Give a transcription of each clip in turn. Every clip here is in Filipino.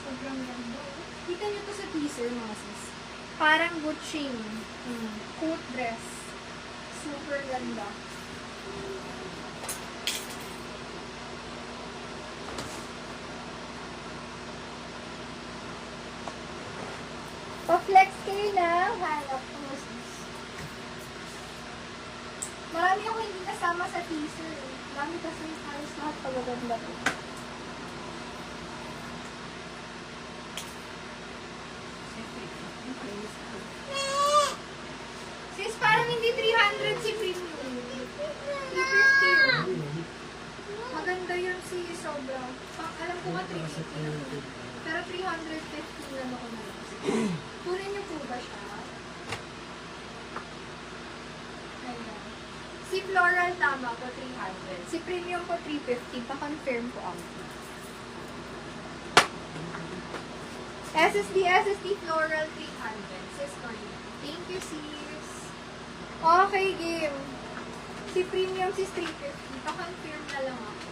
Sobrang ganda. Kita nyo to sa teaser, mga sis. Parang butching. Coat dress. Super ganda. Pa-flex kayo na. Hanap ko, mga sis. Marami ako hindi kasama sa teaser. Marami kasi halos lahat pagaganda ko. Sis, parang hindi 300 si premium. 350. Maganda yun si sobra. Alam ko nga 350. Pero 350 lang ako na lang. Kunin niyo po ba siya? Ayan. Si floral tama ko 300. Si premium ko 350. Pa-confirm ko ako. SSD floral 300. Sis, sorry. Thank you, sis. Okay, game. Si premium, sis 350. Pa-confirm na lang ako.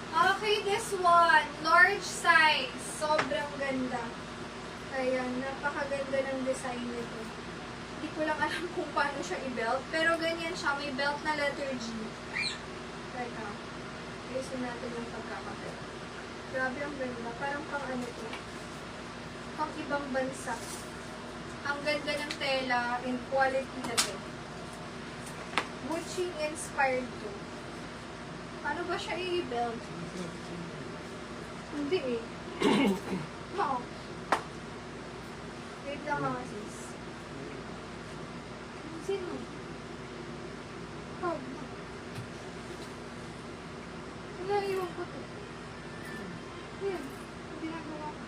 Okay, this one. Large size. Sobrang ganda. Ayan, napakaganda ng design nito. Hindi ko lang alam kung paano siya i-belt. Pero ganyan siya. May belt na letter G. Teka. Ayusin natin yung pagkakabelt. Grabe ang ganda. Parang pang ano to. Pang ibang bansa. Ang ganda ng tela and quality na to. Gucci inspired to. Paano ba siya i-belt? Hindi eh. Oo. Wait lang mga sis. Sino? Oh. Naiwan ko to. Ayan. Hindi nagawa ko.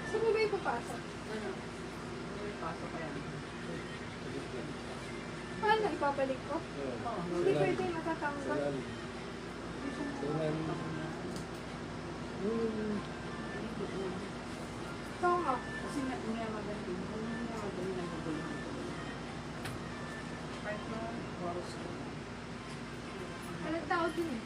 Saan mo ba ipapasok? Ano? Pasok ka yan. Paano? Ipabalik ko? Oo. Hindi pwede matatanggal. Ito nga. Kasi nga maganda. Nga maganda na gagawin. Kahit na, boros ko. Walang tao din eh.